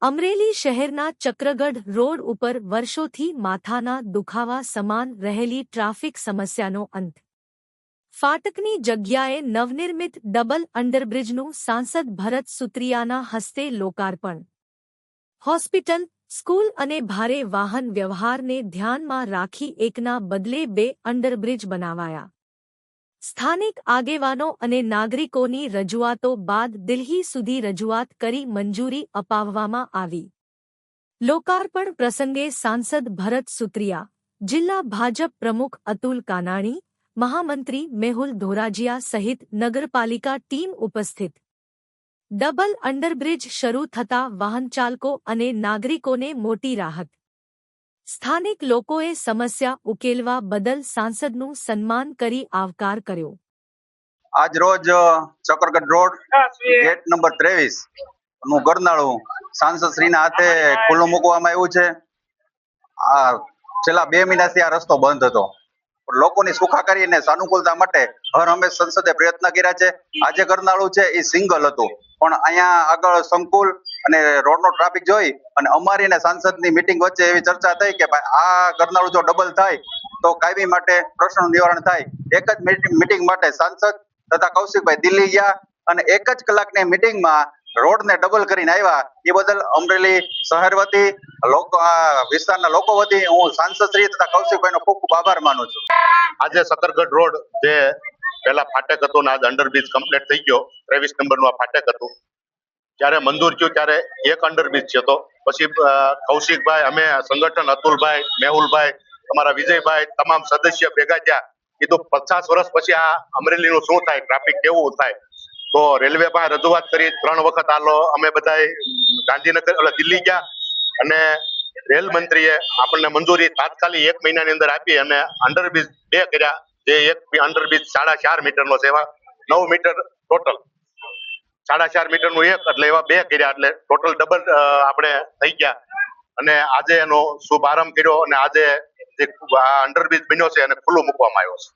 અમરેલી શહેરના ચક્રગઢ રોડ ઉપર વર્ષોથી માથાના દુખાવા સમાન રહેલી ટ્રાફિક સમસ્યાનો અંત. ફાટકની જગ્યાએ નવનિર્મિત ડબલ અંડરબ્રિજનું સાંસદ ભરત સુત્રિયાના હસ્તે લોકાર્પણ. હોસ્પિટલ, સ્કૂલ અને ભારે વાહન વ્યવહારને ધ્યાનમાં રાખી એકના બદલે 2 અંડરબ્રિજ બનાવાયા. સ્થાનિક આગેવાનો અને નાગરિકોની રજૂઆતો બાદ દિલ્હી સુધી રજૂઆત કરી મંજૂરી અપાવવામાં આવી. લોકાર્પણ પ્રસંગે સાંસદ ભરત સુત્રિયા, જિલ્લા ભાજપ પ્રમુખ અતુલ કાનાણી, મહામંત્રી મેહુલ ધોરાજીયા સહિત નગરપાલિકા ટીમ ઉપસ્થિત. ડબલ અંડરબ્રિજ શરૂ થતાં વાહનચાલકો અને નાગરિકોને મોટી રાહત. સ્થાનિક લોકોએ સમસ્યા ઉકેલવા બદલ સાંસદનું સન્માન કરી આવકાર કર્યો. આજ રોજ ચક્રગઢ રોડ ગેટ નંબર 23 નું ગરનાળું સાંસદ શ્રીના હાથે ખુલ્લું મૂકવામાં આવ્યું છે. આ છેલ્લા 2 મહિનાથી આ રસ્તો બંધ હતો. લોકોની સુખાકારી અને સાનુકૂળતા માટે હર હંમેશ સંસદે પ્રયત્ન કર્યા છે. આજે ગરનાળું છે એ સિંગલ હતું, પણ અહીંયા આગળ સંકુલ અને રોડનો ટ્રાફિક જોઈ અને અમારી અને સાંસદની મીટિંગ વચ્ચે એવી ચર્ચા થઈ કે ભાઈ આ ગરનાળું જો ડબલ થાય તો કાયમી માટે પ્રશ્નનું નિવારણ થાય. એક જ મીટિંગ માટે સાંસદ તથા કૌશિકભાઈ દિલ્હી ગયા અને 1 જ કલાકની મીટિંગમાં રોડને ડબલ કરીને આવ્યા. એ બદલ અમરેલી શહેર વતી વિસ્તારના લોકો વતી હું સાંસદ શ્રી તથા કૌશિકભાઈનો ખૂબ ખૂબ આભાર માનું છું. આજે સકરગઢ રોડ જે પહેલા ફાટક હતું ને આજ અંડરબ્રિજ કમ્પ્લીટ થઈ ગયો. 23 નંબરનું આ ફાટક હતું. જ્યારે મંજૂર થયું ત્યારે 1 અંડરબ્રિજ હતો. પછી કૌશિકભાઈ, અમે સંગઠન, અતુલભાઈ, મેહુલભાઈ, તમારા વિજયભાઈ, તમામ સદસ્ય ભેગા થયા. કીધું 50 વર્ષ પછી આ અમરેલીનું શું થાય, ટ્રાફિક કેવું થાય. તો રેલવે પાસે રજૂઆત કરી. 3 વખત આલો અમે બધાએ ગાંધીનગર દિલ્હી ગયા અને રેલ મંત્રીએ આપણને મંજૂરી તાત્કાલિક 1 મહિનાની અંદર આપી અને અંડરબ્રિજ 2 કર્યા. જે એક અંડરબ્રિજ 4.5 મીટરનો છે, એવા 9 મીટર ટોટલ. 4.5 મીટરનું એક, એટલે એવા 2 કર્યા, એટલે ટોટલ ડબલ આપણે થઈ ગયા. અને આજે એનો શુભારંભ કર્યો અને આજે જે અંડરબ્રિજ બન્યો છે એને ખુલ્લું મૂકવામાં આવ્યો છે.